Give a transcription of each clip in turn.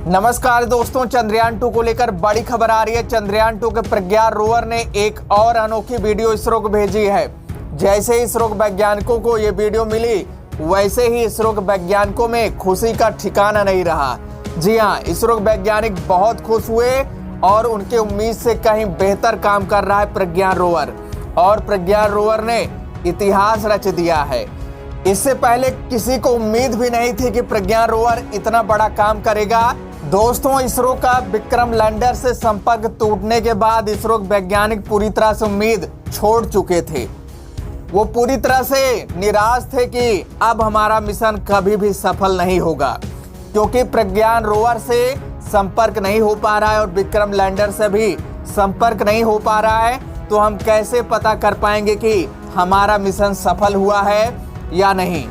नमस्कार दोस्तों, चंद्रयान 2 को लेकर बड़ी खबर आ रही है। चंद्रयान 2 के प्रज्ञान रोवर ने एक और अनोखी वीडियो इसरो को भेजी है। जैसे ही इसरो वैज्ञानिकों को ये वीडियो मिली, वैसे ही इसरो वैज्ञानिकों में खुशी का ठिकाना नहीं रहा। जी हाँ, इसरो वैज्ञानिक बहुत खुश हुए और उनके उम्मीद से कहीं बेहतर काम कर रहा है प्रज्ञान रोवर। और प्रज्ञान रोवर ने इतिहास रच दिया है। इससे पहले किसी को उम्मीद भी नहीं थी कि प्रज्ञान रोवर इतना बड़ा काम करेगा। दोस्तों, इसरो का विक्रम लैंडर से संपर्क टूटने के बाद इसरो वैज्ञानिक पूरी तरह से उम्मीद छोड़ चुके थे। वो पूरी तरह से निराश थे कि अब हमारा मिशन कभी भी सफल नहीं होगा, क्योंकि प्रज्ञान रोवर से संपर्क नहीं हो पा रहा है और विक्रम लैंडर से भी संपर्क नहीं हो पा रहा है। तो हम कैसे पता कर पाएंगे कि हमारा मिशन सफल हुआ है या नहीं।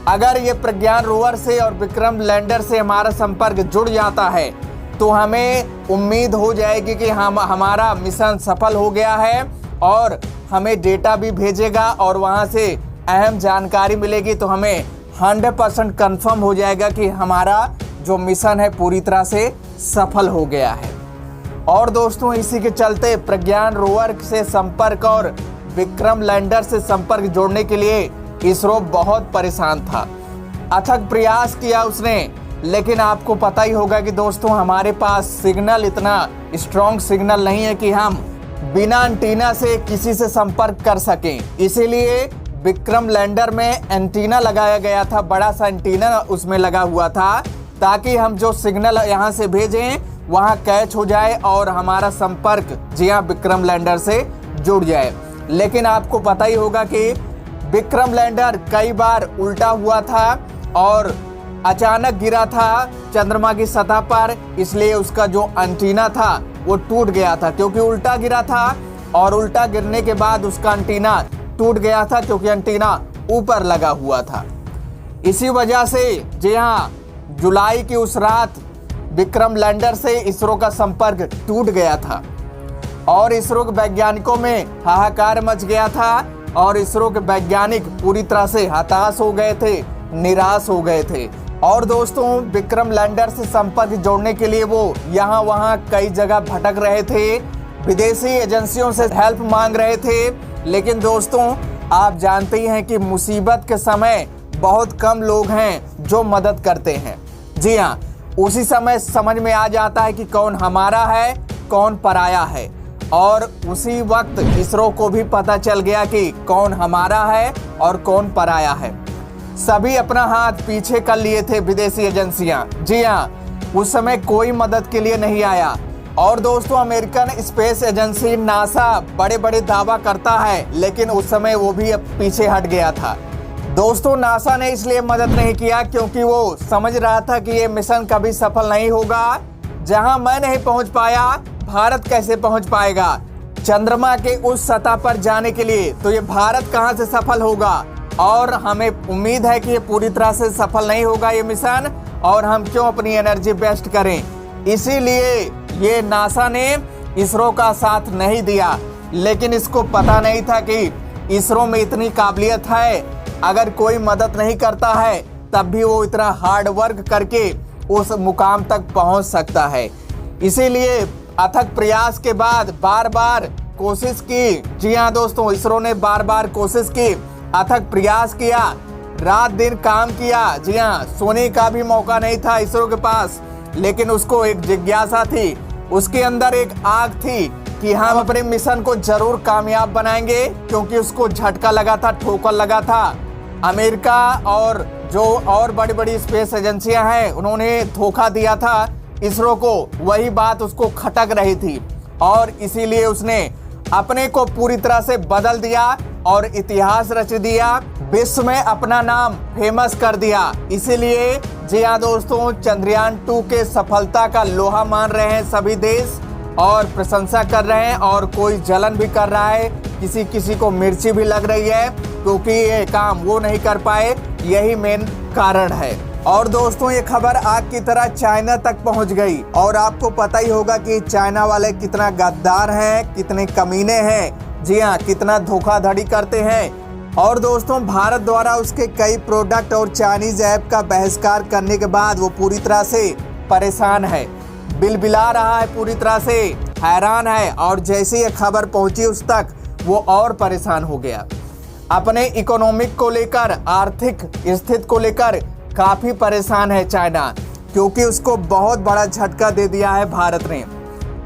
अगर ये प्रज्ञान रोवर से और विक्रम लैंडर से हमारा संपर्क जुड़ जाता है तो हमें उम्मीद हो जाएगी कि हमारा मिशन सफल हो गया है और हमें डेटा भी भेजेगा और वहाँ से अहम जानकारी मिलेगी। तो हमें 100% कंफर्म हो जाएगा कि हमारा जो मिशन है पूरी तरह से सफल हो गया है। और दोस्तों, इसी के चलते प्रज्ञान रोवर से संपर्क और विक्रम लैंडर से संपर्क जोड़ने के लिए इसरो बहुत परेशान था। अथक प्रयास किया उसने, लेकिन आपको पता ही होगा कि दोस्तों, हमारे पास सिग्नल इतना स्ट्रॉन्ग सिग्नल नहीं है कि हम बिना एंटीना से किसी से संपर्क कर सकें। इसीलिए विक्रम लैंडर में एंटीना लगाया गया था, बड़ा सा एंटीना उसमें लगा हुआ था, ताकि हम जो सिग्नल यहाँ से भेजें वहाँ कैच हो जाए और हमारा संपर्क जी हाँ विक्रम लैंडर से जुड़ जाए। लेकिन आपको पता ही होगा कि विक्रम लैंडर कई बार उल्टा हुआ था और अचानक गिरा था चंद्रमा की सतह पर, इसलिए उसका जो एंटीना था वो टूट गया था, क्योंकि उल्टा गिरा था और उल्टा गिरने के बाद उसका एंटीना टूट गया था, क्योंकि एंटीना ऊपर लगा हुआ था। इसी वजह से जी हाँ, जुलाई की उस रात विक्रम लैंडर से इसरो का संपर्क टूट गया था और इसरो के वैज्ञानिकों में हाहाकार मच गया था और इसरो के वैज्ञानिक पूरी तरह से हताश हो गए थे, निराश हो गए थे। और दोस्तों, विक्रम लैंडर से संपर्क जोड़ने के लिए वो यहाँ वहाँ कई जगह भटक रहे थे, विदेशी एजेंसियों से हेल्प मांग रहे थे। लेकिन दोस्तों, आप जानते ही हैं कि मुसीबत के समय बहुत कम लोग हैं जो मदद करते हैं। जी हाँ, उसी समय समझ में आ जाता है कि कौन हमारा है, कौन पराया है। और उसी वक्त इसरो को भी पता चल गया कि कौन हमारा है और कौन पराया है। सभी अपना हाथ पीछे कर लिए थे विदेशी एजेंसियां। जी हाँ, उस समय कोई मदद के लिए नहीं आया। और दोस्तों, अमेरिकन स्पेस एजेंसी नासा बड़े बड़े दावा करता है, लेकिन उस समय वो भी अब पीछे हट गया था। दोस्तों, नासा ने इसलिए मदद नहीं किया क्योंकि वो समझ रहा था कि ये मिशन कभी सफल नहीं होगा। जहां मैं नहीं पहुंच पाया, भारत कैसे पहुंच पाएगा चंद्रमा के उस सतह पर जाने के लिए? तो ये भारत कहां से सफल होगा? और हमें उम्मीद है कि ये पूरी तरह से सफल नहीं होगा ये मिशन, और हम क्यों अपनी एनर्जी वेस्ट करें। इसीलिए ये नासा ने इसरो का साथ नहीं दिया। लेकिन इसको पता नहीं था कि इसरो में इतनी काबिलियत है, अगर कोई मदद नहीं करता है तब भी वो इतना हार्ड वर्क करके उस मुकाम तक पहुंच सकता है। इसीलिए अथक प्रयास के बाद बार बार कोशिश की। जी हाँ दोस्तों, इसरो ने बार बार कोशिश की, अथक प्रयास किया, रात दिन काम किया। जी हाँ, सोने का भी मौका नहीं था इसरो के पास, लेकिन उसको एक जिज्ञासा थी, उसके अंदर एक आग थी कि हम अपने मिशन को जरूर कामयाब बनाएंगे, क्योंकि उसको झटका लगा था, ठोकर लगा था। अमेरिका और जो और बड़ी बड़ी स्पेस एजेंसियां हैं, उन्होंने धोखा दिया था इसरो को, वही बात उसको खटक रही थी और इसीलिए उसने अपने को पूरी तरह से बदल दिया और इतिहास रच दिया, विश्व में अपना नाम फेमस कर दिया। इसीलिए जी हाँ दोस्तों, चंद्रयान 2 के सफलता का लोहा मान रहे हैं सभी देश और प्रशंसा कर रहे हैं, और कोई जलन भी कर रहा है, किसी किसी को मिर्ची भी लग रही है, क्योंकि ये काम वो नहीं कर पाए, यही मेन कारण है। और दोस्तों, ये खबर आग की तरह चाइना तक पहुंच गई और आपको पता ही होगा कि चाइना वाले कितना गद्दार हैं, कितने कमीने हैं। जी हाँ, कितना धोखाधड़ी करते हैं। और दोस्तों, भारत द्वारा उसके कई प्रोडक्ट और चाइनीज ऐप का बहिष्कार करने के बाद वो पूरी तरह से परेशान है, बिलबिला रहा है, पूरी तरह से हैरान है। और जैसे ये खबर पहुंची उस तक वो और परेशान हो गया। अपने इकोनॉमिक को लेकर, आर्थिक स्थिति को लेकर काफी परेशान है चाइना, क्योंकि उसको बहुत बड़ा झटका दे दिया है भारत ने।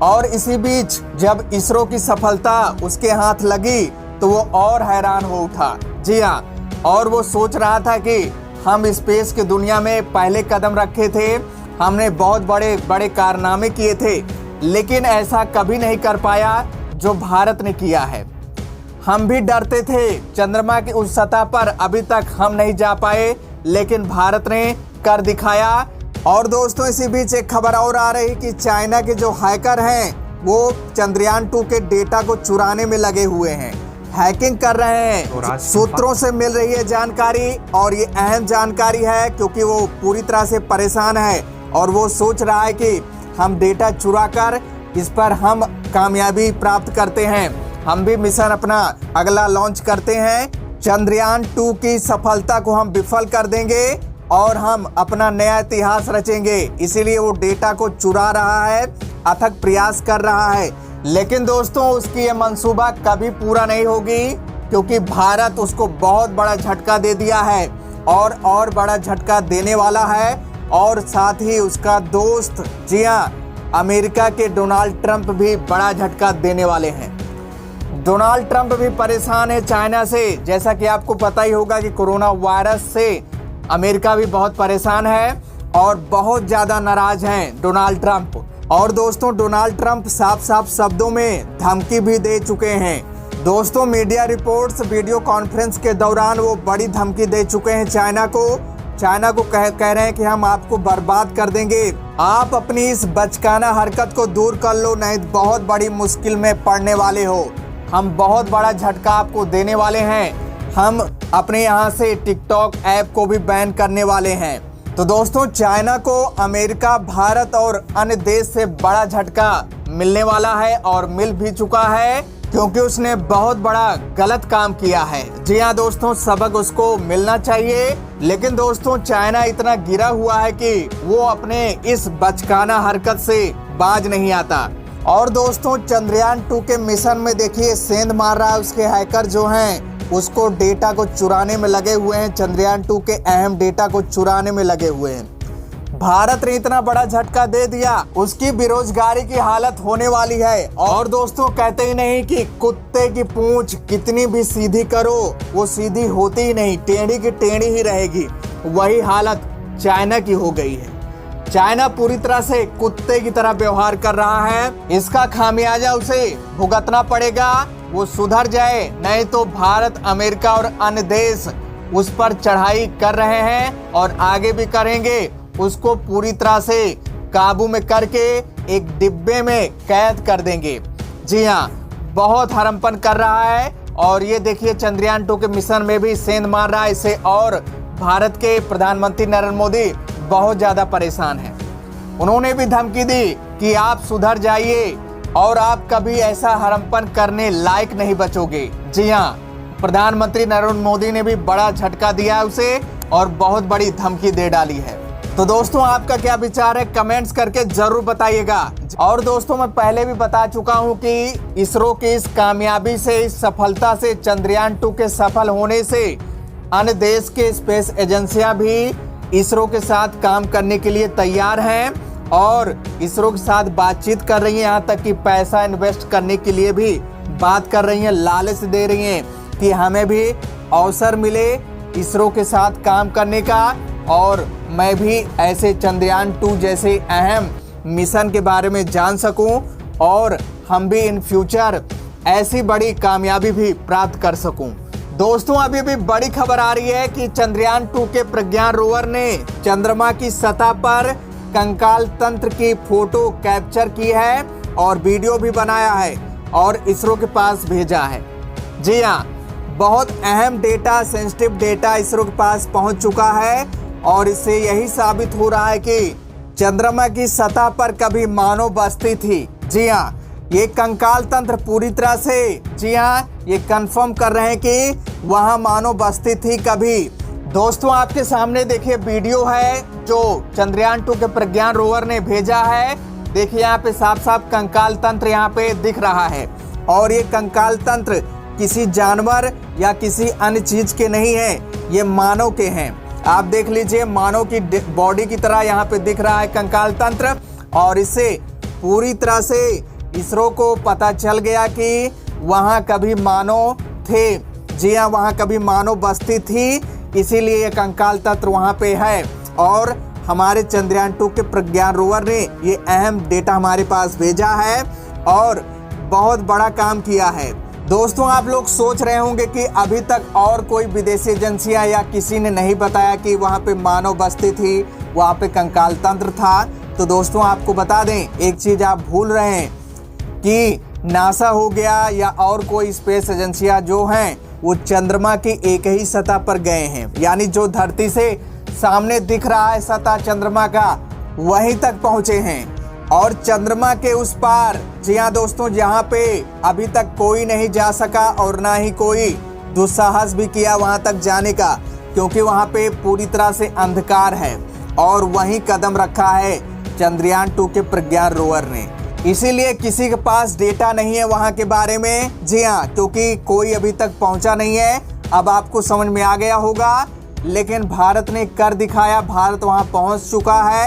और इसी बीच जब इसरो की सफलता उसके हाथ लगी तो वो और हैरान हो उठा। जी हाँ, और वो सोच रहा था कि हम स्पेस की दुनिया में पहले कदम रखे थे, हमने बहुत बड़े बड़े कारनामे किए थे, लेकिन ऐसा कभी नहीं कर पाया जो भारत ने किया है। हम भी डरते थे, चंद्रमा की उस सतह पर अभी तक हम नहीं जा पाए, लेकिन भारत ने कर दिखाया। और दोस्तों, इसी बीच एक खबर और आ रही कि चाइना के जो हैकर हैं वो चंद्रयान 2 के डेटा को चुराने में लगे हुए हैं, हैकिंग कर रहे हैं। सूत्रों से मिल रही है जानकारी, और ये अहम जानकारी है क्योंकि वो पूरी तरह से परेशान है और वो सोच रहा है कि हम डेटा चुरा कर इस पर हम कामयाबी प्राप्त करते हैं, हम भी मिशन अपना अगला लॉन्च करते हैं, चंद्रयान 2 की सफलता को हम विफल कर देंगे और हम अपना नया इतिहास रचेंगे। इसीलिए वो डेटा को चुरा रहा है, अथक प्रयास कर रहा है। लेकिन दोस्तों, उसकी ये मंसूबा कभी पूरा नहीं होगी, क्योंकि भारत उसको बहुत बड़ा झटका दे दिया है और बड़ा झटका देने वाला है। और साथ ही उसका दोस्त, जी हाँ, अमेरिका के डोनाल्ड ट्रंप भी बड़ा झटका देने वाले हैं। डोनाल्ड ट्रंप भी परेशान है चाइना से। जैसा कि आपको पता ही होगा कि कोरोना वायरस से अमेरिका भी बहुत परेशान है और बहुत ज़्यादा नाराज हैं डोनाल्ड ट्रंप। और दोस्तों, डोनाल्ड ट्रंप साफ साफ शब्दों में धमकी भी दे चुके हैं। दोस्तों, मीडिया रिपोर्ट्स, वीडियो कॉन्फ्रेंस के दौरान वो बड़ी धमकी दे चुके हैं चाइना को कह रहे हैं कि हम आपको बर्बाद कर देंगे, आप अपनी इस बचकाना हरकत को दूर कर लो, नहीं तो बहुत बड़ी मुश्किल में पड़ने वाले हो। हम बहुत बड़ा झटका आपको देने वाले हैं, हम अपने यहाँ से टिकटॉक ऐप को भी बैन करने वाले हैं। तो दोस्तों, चाइना को अमेरिका, भारत और अन्य देश से बड़ा झटका मिलने वाला है और मिल भी चुका है, क्योंकि उसने बहुत बड़ा गलत काम किया है। जी हाँ दोस्तों, सबक उसको मिलना चाहिए। लेकिन दोस्तों, चाइना इतना गिरा हुआ है कि वो अपने इस बचकाना हरकत से बाज नहीं आता। और दोस्तों, चंद्रयान 2 के मिशन में देखिए सेंध मार रहा है उसके हैकर जो हैं, उसको डेटा को चुराने में लगे हुए हैं, चंद्रयान 2 के अहम डेटा को चुराने में लगे हुए हैं। भारत ने इतना बड़ा झटका दे दिया, उसकी बेरोजगारी की हालत होने वाली है। और दोस्तों, कहते ही नहीं कि कुत्ते की पूंछ कितनी भी सीधी करो वो सीधी होती ही नहीं, टेढ़ी की टेढ़ी ही रहेगी। वही हालत चाइना की हो गई है। चाइना पूरी तरह से कुत्ते की तरह व्यवहार कर रहा है, इसका खामियाजा उसे भुगतना पड़ेगा। वो सुधर जाए, नहीं तो भारत, अमेरिका और अन्य देश उस पर चढ़ाई कर रहे हैं और आगे भी करेंगे। उसको पूरी तरह से काबू में करके एक डिब्बे में कैद कर देंगे। जी हाँ, बहुत हरमपन कर रहा है। और ये देखिए, चंद्रयान 2 के मिशन में भी सेंध मार रहा है इसे। और भारत के प्रधानमंत्री नरेंद्र मोदी बहुत ज्यादा परेशान हैं। उन्होंने भी धमकी दी कि आप सुधर जाइए और आप कभी ऐसा हरमपन करने लायक नहीं बचोगे। जी हाँ, प्रधानमंत्री नरेंद्र मोदी ने भी बड़ा झटका दिया है उसे और बहुत बड़ी धमकी दे डाली है। तो दोस्तों, आपका क्या विचार है, कमेंट्स करके जरूर बताइएगा। और दोस्तों, मैं पहले भी बता चुका हूं कि इसरो की इस कामयाबी से, इस सफलता से, चंद्रयान 2 के सफल होने से अन्य देश के स्पेस एजेंसियां भी इसरो के साथ काम करने के लिए तैयार हैं और इसरो के साथ बातचीत कर रही हैं, यहाँ तक कि पैसा इन्वेस्ट करने के लिए भी बात कर रही हैं, लालच दे रही हैं कि हमें भी अवसर मिले इसरो के साथ काम करने का और मैं भी ऐसे चंद्रयान 2 जैसे अहम मिशन के बारे में जान सकूं और हम भी इन फ्यूचर ऐसी बड़ी कामयाबी भी प्राप्त कर सकूं। दोस्तों, अभी भी बड़ी खबर आ रही है कि चंद्रयान 2 के प्रज्ञान रोवर ने चंद्रमा की सतह पर कंकाल तंत्र की फोटो कैप्चर की है और वीडियो भी बनाया है और इसरो के पास भेजा है। जी हाँ, बहुत अहम डेटा, सेंसिटिव डेटा इसरो के पास पहुंच चुका है और इससे यही साबित हो रहा है कि चंद्रमा की सतह पर कभी मानव बस्ती थी। जी हाँ, ये कंकाल तंत्र पूरी तरह से, जी हाँ, ये कंफर्म कर रहे हैं कि वहां मानव बस्ती थी कभी। दोस्तों आपके सामने देखिए वीडियो है जो चंद्रयान 2 के प्रज्ञान रोवर ने भेजा है। देखिए यहाँ पे साफ साफ कंकाल तंत्र यहाँ पे दिख रहा है और ये कंकाल तंत्र किसी जानवर या किसी अन्य चीज के नहीं है, ये मानव के हैं। आप देख लीजिए मानव की बॉडी की तरह यहाँ पे दिख रहा है कंकाल तंत्र और इससे पूरी तरह से इसरो को पता चल गया कि वहाँ कभी मानव थे। जी हाँ, वहाँ कभी मानव बस्ती थी, इसीलिए ये कंकाल तंत्र वहाँ पे है और हमारे चंद्रयान 2 के प्रज्ञान रोवर ने ये अहम डेटा हमारे पास भेजा है और बहुत बड़ा काम किया है। दोस्तों आप लोग सोच रहे होंगे कि अभी तक और कोई विदेशी एजेंसियां या किसी ने नहीं बताया कि वहाँ पे मानव बस्ती थी, वहाँ पे कंकाल तंत्र था। तो दोस्तों आपको बता दें, एक चीज आप भूल रहे हैं कि नासा हो गया या और कोई स्पेस एजेंसियां जो हैं वो चंद्रमा की एक ही सतह पर गए हैं, यानी जो धरती से सामने दिख रहा है सतह चंद्रमा का, वहीं तक पहुंचे हैं। और चंद्रमा के उस पार, जी हाँ दोस्तों, जहाँ पे अभी तक कोई नहीं जा सका और ना ही कोई दुस्साहस भी किया वहां तक जाने का, क्योंकि वहां पे पूरी तरह से अंधकार है और वहीं कदम रखा है चंद्रयान 2 के प्रज्ञान रोवर ने। इसीलिए किसी के पास डेटा नहीं है वहां के बारे में। जी हाँ, क्योंकि कोई अभी तक पहुंचा नहीं है। अब आपको समझ में आ गया होगा, लेकिन भारत ने कर दिखाया, भारत वहां पहुंच चुका है।